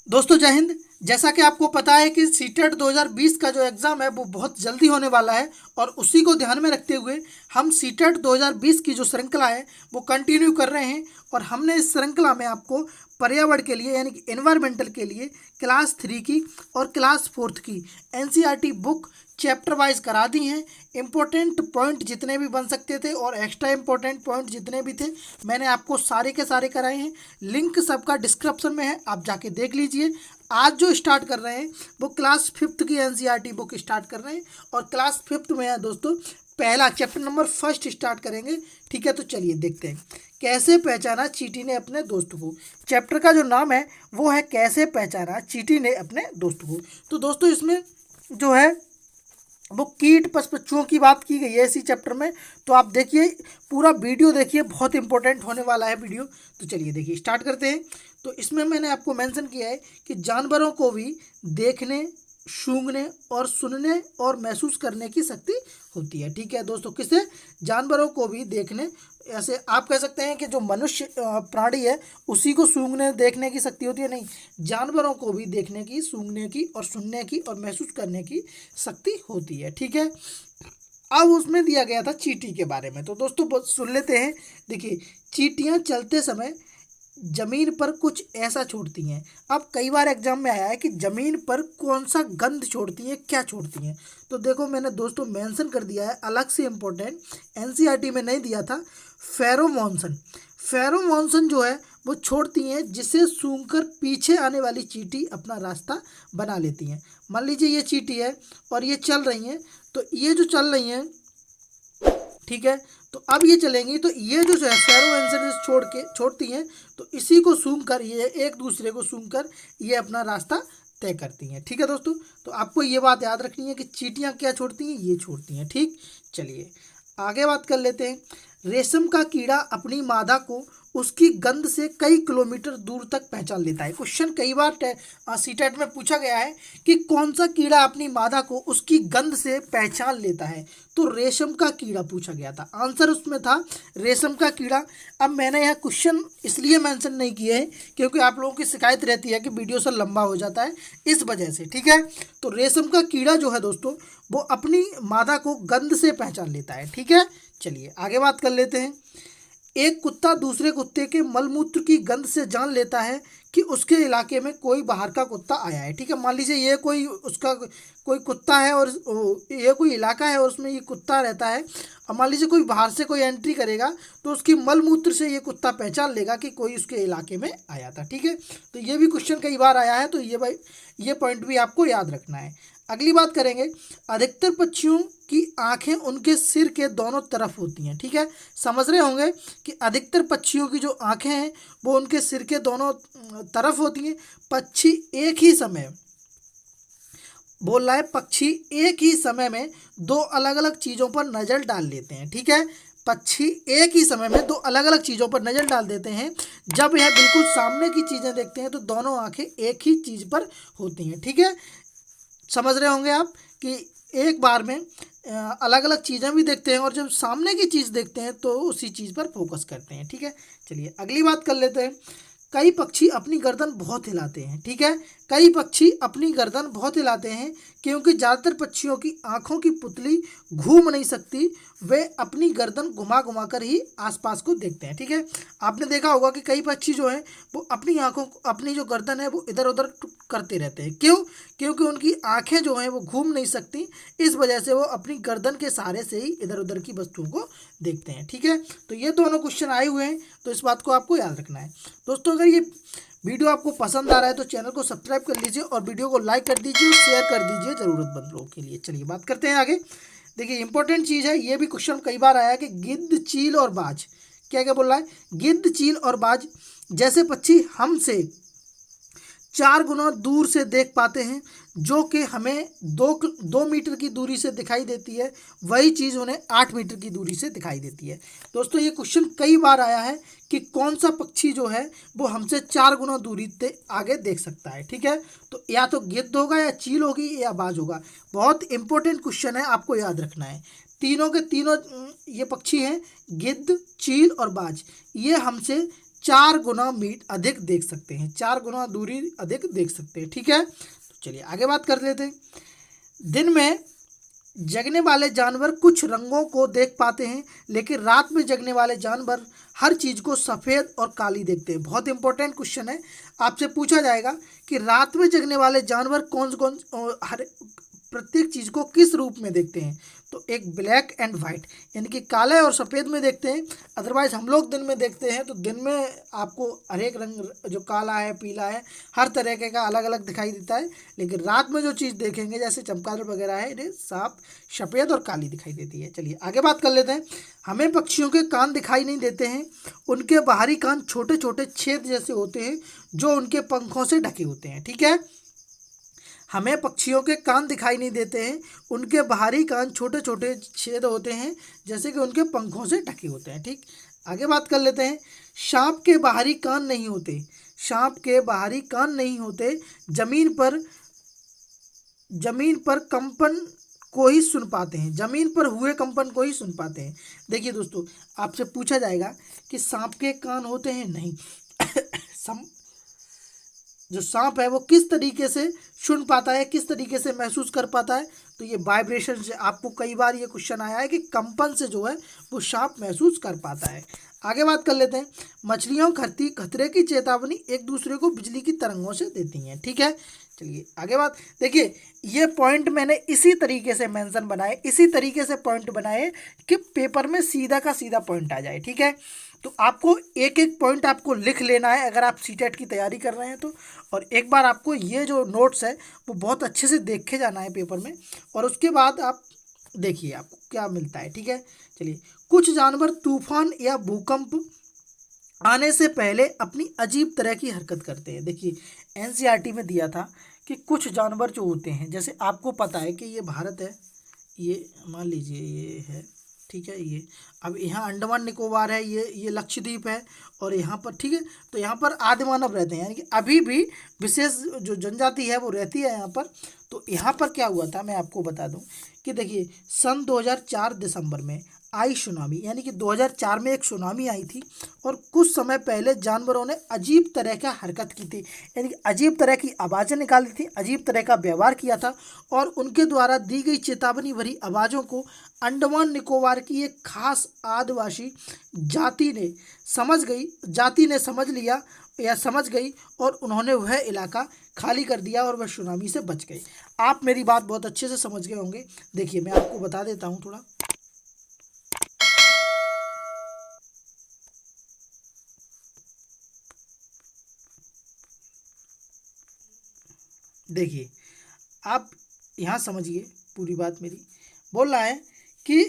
दोस्तों जय हिंद। जैसा कि आपको पता है कि सीटेट 2020 का जो एग्ज़ाम है वो बहुत जल्दी होने वाला है और उसी को ध्यान में रखते हुए हम सीटेट 2020 की जो श्रृंखला है वो कंटिन्यू कर रहे हैं। और हमने इस श्रृंखला में आपको पर्यावरण के लिए यानी कि एनवायरमेंटल के लिए क्लास 3 की और क्लास 4 की एनसीईआरटी बुक चैप्टर वाइज करा दी हैं। इम्पोर्टेंट पॉइंट जितने भी बन सकते थे और एक्स्ट्रा इम्पोर्टेंट पॉइंट जितने भी थे मैंने आपको सारे के सारे कराए हैं। लिंक सबका डिस्क्रिप्शन में है, आप जाके देख लीजिए। आज जो स्टार्ट कर रहे हैं वो क्लास 5th की एनसीईआरटी बुक स्टार्ट कर रहे हैं और क्लास 5th में है दोस्तों पहला चैप्टर नंबर 1 स्टार्ट करेंगे। ठीक है, तो चलिए देखते हैं कैसे पहचाना चींटी ने अपने दोस्त को। चैप्टर का जो नाम है वो है कैसे पहचाना चींटी ने अपने दोस्त को। तो दोस्तों इसमें जो है वो कीट पशुओं की बात की गई है इसी चैप्टर में। तो आप देखिए पूरा वीडियो देखिए, बहुत इंपॉर्टेंट होने वाला है वीडियो। तो चलिए देखिए स्टार्ट करते हैं। तो इसमें मैंने आपको मेंशन किया है कि जानवरों को भी देखने, सूंघने और सुनने और महसूस करने की शक्ति होती है। ठीक है दोस्तों, किसे? जानवरों को भी देखने, ऐसे आप कह सकते हैं कि जो मनुष्य प्राणी है उसी को सूंघने देखने की शक्ति होती है, नहीं, जानवरों को भी देखने की, सूंघने की और सुनने की और महसूस करने की शक्ति होती है। ठीक है, अब उसमें दिया गया था चींटी के बारे में। तो दोस्तों सुन लेते हैं। देखिए, चींटियां चलते समय जमीन पर कुछ ऐसा छोड़ती हैं। अब कई बार एग्जाम में आया है कि जमीन पर कौन सा गंध छोड़ती हैं, क्या छोड़ती हैं। तो देखो मैंने दोस्तों मेंशन कर दिया है अलग से, इम्पोर्टेंट एनसीईआरटी में नहीं दिया था। फेरोमोनसन, फेरोमोनसन जो है वो छोड़ती हैं जिसे सूंघकर पीछे आने वाली चींटी अपना रास्ता बना लेती हैं। मान लीजिए ये चींटी है और ये चल रही हैं, तो ये जो चल रही हैं, ठीक है, तो अब ये चलेंगी तो ये जो है फेरोमोनस छोड़ती हैं, तो इसी को सूंघ कर, ये एक दूसरे को सूंघ कर ये अपना रास्ता तय करती हैं। ठीक है दोस्तों, तो आपको ये बात याद रखनी है कि चींटियां क्या छोड़ती हैं, ये छोड़ती हैं। ठीक, चलिए आगे बात कर लेते हैं। रेशम का कीड़ा अपनी मादा को उसकी गंध से कई किलोमीटर दूर तक पहचान लेता है। क्वेश्चन कई बार सीटेट में पूछा गया है कि कौन सा कीड़ा अपनी मादा को उसकी गंध से पहचान लेता है। तो रेशम का कीड़ा पूछा गया था, आंसर उसमें था रेशम का कीड़ा। अब मैंने यह क्वेश्चन इसलिए मेंशन नहीं किए हैं क्योंकि आप लोगों की शिकायत रहती है कि वीडियो से लंबा हो जाता है, इस वजह से। ठीक है, तो रेशम का कीड़ा जो है दोस्तों वो अपनी मादा को गंध से पहचान लेता है। ठीक है, चलिए आगे बात कर लेते हैं। एक कुत्ता दूसरे कुत्ते के मलमूत्र की गंध से जान लेता है कि उसके इलाके में कोई बाहर का कुत्ता आया है। ठीक है, मान लीजिए ये कोई उसका कोई कुत्ता है और ये कोई इलाका है और उसमें ये कुत्ता रहता है। अब मान लीजिए कोई बाहर से कोई एंट्री करेगा तो उसकी मलमूत्र से ये कुत्ता पहचान लेगा कि कोई उसके इलाके में आया था। ठीक है, तो ये भी क्वेश्चन कई बार आया है, तो ये भाई ये पॉइंट भी आपको याद रखना है। अगली बात करेंगे, अधिकतर पक्षियों की आंखें उनके सिर के दोनों तरफ होती हैं। ठीक है, समझ रहे होंगे कि अधिकतर पक्षियों की जो आंखें हैं वो उनके सिर के दोनों तरफ होती हैं। पक्षी एक ही समय, बोल रहा है, पक्षी एक ही समय में दो अलग अलग चीज़ों पर नज़र डाल लेते हैं। ठीक है, पक्षी एक ही समय में दो अलग अलग चीज़ों पर नज़र डाल देते हैं। जब यह बिल्कुल सामने की चीज़ें देखते हैं तो दोनों आंखें एक ही चीज़ पर होती हैं। ठीक है, समझ रहे होंगे आप कि एक बार में अलग अलग चीज़ें भी देखते हैं और जब सामने की चीज़ देखते हैं तो उसी चीज़ पर फोकस करते हैं। ठीक है, चलिए अगली बात कर लेते हैं। कई पक्षी अपनी गर्दन बहुत हिलाते हैं। ठीक है, कई पक्षी अपनी गर्दन बहुत हिलाते हैं क्योंकि ज़्यादातर पक्षियों की आंखों की पुतली घूम नहीं सकती, वे अपनी गर्दन घुमा घुमा कर ही आसपास को देखते हैं। ठीक है, आपने देखा होगा कि कई पक्षी जो हैं वो अपनी आंखों, अपनी जो गर्दन है वो इधर उधर करते रहते हैं। क्यों? क्योंकि उनकी आंखें जो हैं वो घूम नहीं सकती, इस वजह से वो अपनी गर्दन के सहारे से ही इधर उधर की वस्तुओं को देखते हैं। ठीक है, तो ये दोनों क्वेश्चन आए हुए हैं, तो इस बात को आपको याद रखना है। दोस्तों अगर ये वीडियो आपको पसंद आ रहा है तो चैनल को सब्सक्राइब कर लीजिए और वीडियो को लाइक कर दीजिए और शेयर कर दीजिए ज़रूरतमंद लोगों के लिए। चलिए बात करते हैं आगे। देखिए इंपॉर्टेंट चीज़ है, ये भी क्वेश्चन कई बार आया है कि गिद्ध, चील और बाज, क्या क्या बोल रहा है, गिद्ध, चील और बाज जैसे पक्षी हमसे 4 गुना दूर से देख पाते हैं, जो कि हमें 2 मीटर की दूरी से दिखाई देती है, वही चीज़ उन्हें 8 मीटर की दूरी से दिखाई देती है। दोस्तों ये क्वेश्चन कई बार आया है कि कौन सा पक्षी जो है वो हमसे 4 गुना दूरी से आगे देख सकता है। ठीक है, तो या तो गिद्ध होगा या चील होगी या बाज होगा। बहुत इंपॉर्टेंट क्वेश्चन है, आपको याद रखना है। तीनों के तीनों ये पक्षी हैं, गिद्ध, चील और बाज, ये हमसे 4 गुना मीट अधिक देख सकते हैं, 4 गुना दूरी अधिक देख सकते हैं। ठीक है, तो चलिए आगे बात कर लेते हैं। दिन में जगने वाले जानवर कुछ रंगों को देख पाते हैं, लेकिन रात में जगने वाले जानवर हर चीज़ को सफ़ेद और काली देखते हैं। बहुत इंपॉर्टेंट क्वेश्चन है, आपसे पूछा जाएगा कि रात में जगने वाले जानवर कौन कौन हर प्रत्येक चीज़ को किस रूप में देखते हैं। तो एक ब्लैक एंड वाइट यानी कि काले और सफ़ेद में देखते हैं। अदरवाइज हम लोग दिन में देखते हैं तो दिन में आपको हर एक रंग जो काला है, पीला है, हर तरह का अलग अलग दिखाई देता है। लेकिन रात में जो चीज़ देखेंगे जैसे चमगादड़ वगैरह है, इन्हें साफ सफ़ेद और काली दिखाई देती है। चलिए आगे बात कर लेते हैं। हमें पक्षियों के कान दिखाई नहीं देते हैं, उनके बाहरी कान छोटे छोटे छेद जैसे होते हैं जो उनके पंखों से ढके होते हैं। ठीक है, हमें पक्षियों के कान दिखाई नहीं देते हैं, उनके बाहरी कान छोटे छोटे छेद होते हैं जैसे कि उनके पंखों से ढके होते हैं। ठीक, आगे बात कर लेते हैं। सांप के बाहरी कान नहीं होते, सांप के बाहरी कान नहीं होते, जमीन पर कंपन को ही सुन पाते हैं, जमीन पर हुए कंपन को ही सुन पाते हैं। देखिए दोस्तों, आपसे पूछा जाएगा कि सांप के कान होते हैं, नहीं जो सांप है वो किस तरीके से सुन पाता है, किस तरीके से महसूस कर पाता है। तो ये वाइब्रेशन से, आपको कई बार ये क्वेश्चन आया है कि कंपन से जो है वो सांप महसूस कर पाता है। आगे बात कर लेते हैं। मछलियों खतरे की चेतावनी एक दूसरे को बिजली की तरंगों से देती हैं। ठीक है, चलिए आगे बात। देखिए ये पॉइंट मैंने इसी तरीके से मेंशन बनाए, इसी तरीके से पॉइंट बनाए कि पेपर में सीधा का सीधा पॉइंट आ जाए। ठीक है, तो आपको एक एक पॉइंट आपको लिख लेना है अगर आप सीटेट की तैयारी कर रहे हैं तो। और एक बार आपको ये जो नोट्स है वो बहुत अच्छे से देख के जाना है पेपर में, और उसके बाद आप देखिए आपको क्या मिलता है। ठीक है, चलिए। कुछ जानवर तूफान या भूकंप आने से पहले अपनी अजीब तरह की हरकत करते हैं। देखिए एनसीईआरटी में दिया था कि कुछ जानवर जो होते हैं, जैसे आपको पता है कि ये भारत है, ये मान लीजिए ये है, ठीक है, ये अब यहाँ अंडमान निकोबार है, ये लक्षद्वीप है, और यहाँ पर ठीक है, तो यहाँ पर आदि मानव रहते हैं, यानी कि अभी भी विशेष जो जनजाति है वो रहती है यहाँ पर। तो यहाँ पर क्या हुआ था मैं आपको बता दूँ कि देखिए सन 2004 दिसंबर में आई सुनामी, यानी कि 2004 में एक सुनामी आई थी, और कुछ समय पहले जानवरों ने अजीब तरह का हरकत की थी, यानी कि अजीब तरह की आवाज़ें निकाली थी, अजीब तरह का व्यवहार किया था, और उनके द्वारा दी गई चेतावनी भरी आवाज़ों को अंडमान निकोबार की एक खास आदिवासी जाति ने समझ लिया या समझ गई, और उन्होंने वह इलाका खाली कर दिया और वह सुनामी से बच गए। आप मेरी बात बहुत अच्छे से समझ गए होंगे। देखिए मैं आपको बता देता हूँ थोड़ा। देखिए आप यहाँ समझिए पूरी बात मेरी। बोल रहा है कि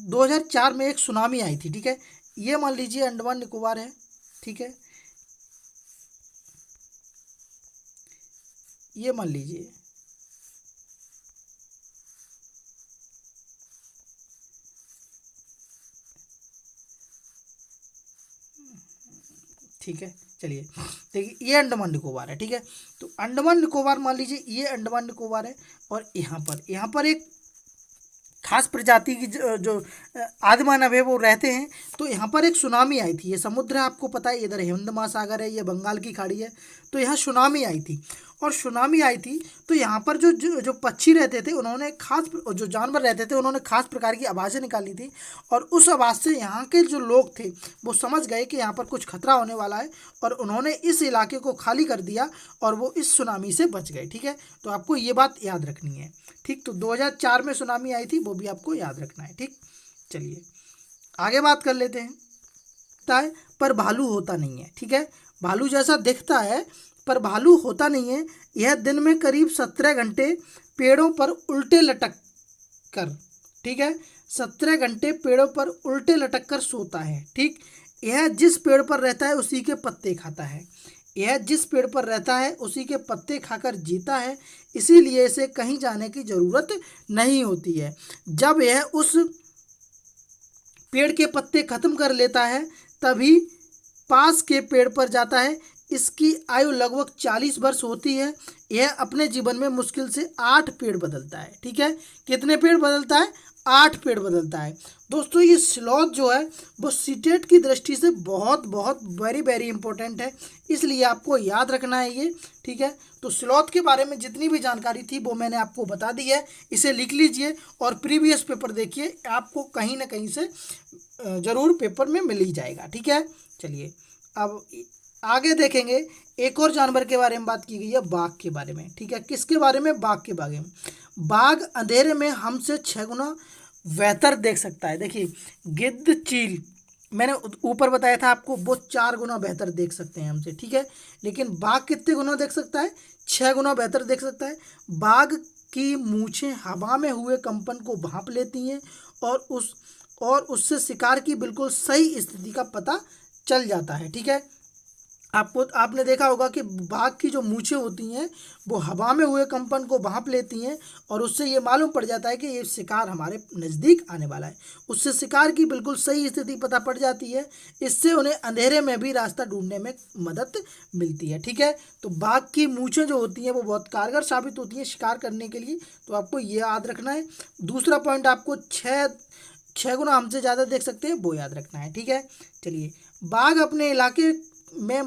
2004 में एक सुनामी आई थी, ठीक है, ये मान लीजिए अंडमान निकोबार है, ठीक है, ये मान लीजिए, ठीक है। चलिए देखिए ये अंडमान निकोबार है, ठीक है, तो अंडमान निकोबार मान लीजिए ये अंडमान निकोबार है, और यहाँ पर एक खास प्रजाति की जो आदि मानव है वो रहते हैं। तो यहाँ पर एक सुनामी आई थी, ये समुद्र है आपको पता है, इधर हिंद महासागर है, ये बंगाल की खाड़ी है, तो यहाँ सुनामी आई थी, और सुनामी आई थी तो यहाँ पर जो पक्षी रहते थे उन्होंने जो जानवर रहते थे उन्होंने खास प्रकार की आवाज़ें निकाली थी, और उस आवाज़ से यहाँ के जो लोग थे वो समझ गए कि यहाँ पर कुछ खतरा होने वाला है, और उन्होंने इस इलाके को खाली कर दिया और वो इस सुनामी से बच गए। ठीक है, तो आपको ये बात याद रखनी है। ठीक, तो 2004 में सुनामी आई थी, वो भी आपको याद रखना है। ठीक, चलिए आगे बात कर लेते हैं। है पर भालू होता नहीं है, ठीक है, भालू जैसा दिखता है पर भालू होता नहीं है। यह दिन में करीब 17 घंटे पेड़ों पर उल्टे लटक कर, ठीक है, 17 घंटे पेड़ों पर उल्टे लटक कर सोता है। ठीक, यह जिस पेड़ पर रहता है उसी के पत्ते खाता है, यह जिस पेड़ पर रहता है उसी के पत्ते खाकर जीता है, इसीलिए इसे कहीं जाने की ज़रूरत नहीं होती है। जब यह उस पेड़ के पत्ते खत्म कर लेता है तभी पास के पेड़ पर जाता है। इसकी आयु लगभग 40 वर्ष होती है। यह अपने जीवन में मुश्किल से 8 पेड़ बदलता है। ठीक है, कितने पेड़ बदलता है? 8 पेड़ बदलता है। दोस्तों ये स्लॉथ जो है वो सीटेट की दृष्टि से बहुत बहुत वेरी वेरी इंपॉर्टेंट है, इसलिए आपको याद रखना है ये, ठीक है। तो स्लॉथ के बारे में जितनी भी जानकारी थी वो मैंने आपको बता दी है, इसे लिख लीजिए और प्रीवियस पेपर देखिए, आपको कहीं ना कहीं से ज़रूर पेपर में मिल ही जाएगा, ठीक है। चलिए अब आगे देखेंगे, एक और जानवर के बारे में बात की गई है, बाघ के बारे में, ठीक है। किसके बारे में? बाघ के बारे में। बाघ अंधेरे में हमसे 6 गुना बेहतर देख सकता है। देखिए गिद्ध, चील, मैंने ऊपर बताया था आपको, वो 4 गुना बेहतर देख सकते हैं हमसे, ठीक है। लेकिन बाघ कितने गुना देख सकता है? 6 गुना बेहतर देख सकता है। बाघ की मूछें हवा में हुए कंपन को भांप लेती हैं और उससे शिकार की बिल्कुल सही स्थिति का पता चल जाता है, ठीक है। आपने देखा होगा कि बाघ की जो मूछें होती हैं वो हवा में हुए कंपन को भांप लेती हैं और उससे ये मालूम पड़ जाता है कि ये शिकार हमारे नज़दीक आने वाला है। उससे शिकार की बिल्कुल सही स्थिति पता पड़ जाती है। इससे उन्हें अंधेरे में भी रास्ता ढूंढने में मदद मिलती है, ठीक है। तो बाघ की मूछें जो होती हैं वो बहुत कारगर साबित होती हैं शिकार करने के लिए, तो आपको ये याद रखना है। दूसरा पॉइंट आपको 6 गुना हमसे ज़्यादा देख सकते हैं, वो याद रखना है, ठीक है। चलिए, बाघ अपने इलाके में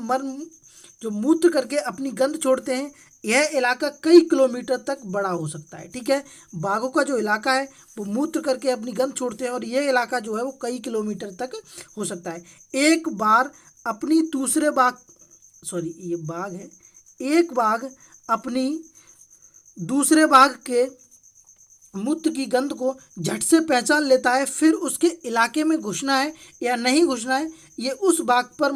मूत्र करके अपनी गंध छोड़ते हैं। यह इलाका कई किलोमीटर तक बड़ा हो सकता है, ठीक है। बाघों का जो इलाका है वो मूत्र करके अपनी गंध छोड़ते हैं और यह इलाका जो है वो कई किलोमीटर तक हो सकता है। एक बार अपनी दूसरे बाघ सॉरी ये बाघ है एक बाघ अपनी दूसरे बाघ के मूत्र की गंध को झट से पहचान लेता है। फिर उसके इलाके में घुसना है या नहीं घुसना है ये उस बाघ पर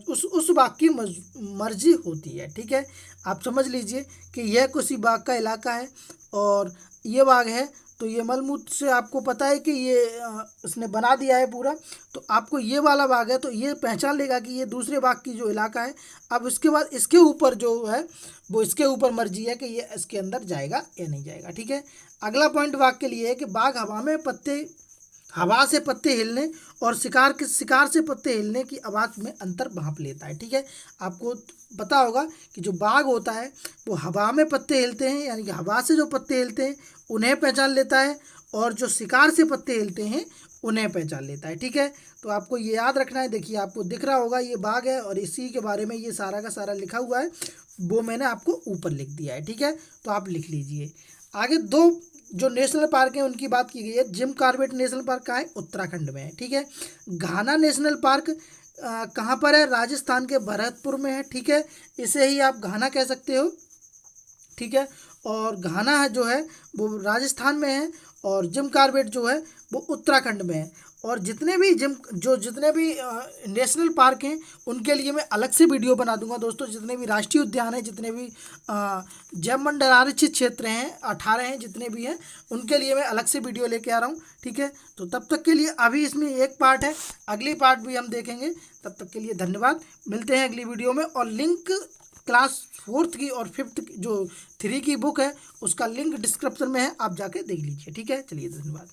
उस बाघ की मर्जी होती है, ठीक है। आप समझ लीजिए कि यह किसी बाघ का इलाका है और ये बाघ है, तो ये मलमूत्र से आपको पता है कि ये इसने बना दिया है पूरा, तो आपको ये वाला बाघ है तो ये पहचान लेगा कि ये दूसरे बाघ की जो इलाका है। अब इसके बाद इसके ऊपर जो है वो इसके ऊपर मर्जी है कि ये इसके अंदर जाएगा या नहीं जाएगा, ठीक है। अगला पॉइंट बाघ के लिए है कि बाघ हवा से पत्ते हिलने और शिकार से पत्ते हिलने की आवाज़ में अंतर भांप लेता है, ठीक है। आपको पता होगा कि जो बाघ होता है वो हवा में पत्ते हिलते हैं, यानी कि हवा से जो पत्ते हिलते हैं उन्हें पहचान लेता है और जो शिकार से पत्ते हिलते हैं उन्हें पहचान लेता है, ठीक है। तो आपको ये याद रखना है। देखिए आपको दिख रहा होगा ये बाघ है और इसी के बारे में ये सारा का सारा लिखा हुआ है, वो मैंने आपको ऊपर लिख दिया है, ठीक है। तो आप लिख लीजिए। आगे 2 जो नेशनल पार्क हैं उनकी बात की गई है। जिम कॉर्बेट नेशनल पार्क कहाँ है? उत्तराखंड में है, ठीक है। घाना नेशनल पार्क कहाँ पर है? राजस्थान के भरतपुर में है, ठीक है। इसे ही आप घाना कह सकते हो, ठीक है। और घाना है जो है वो राजस्थान में है और जिम कॉर्बेट जो है वो उत्तराखंड में है। और जितने भी नेशनल पार्क हैं उनके लिए मैं अलग से वीडियो बना दूंगा दोस्तों। जितने भी राष्ट्रीय उद्यान हैं, जितने भी जैव मंडल आरक्षित क्षेत्र हैं 18 हैं, जितने भी हैं उनके लिए मैं अलग से वीडियो लेके आ रहा हूँ, ठीक है। तो तब तक के लिए अभी इसमें एक पार्ट है, अगली पार्ट भी हम देखेंगे। तब तक के लिए धन्यवाद, मिलते हैं अगली वीडियो में। और लिंक क्लास 4th की और 5th जो 3 की बुक है उसका लिंक डिस्क्रिप्शन में है, आप जाके देख लीजिए, ठीक है। चलिए धन्यवाद।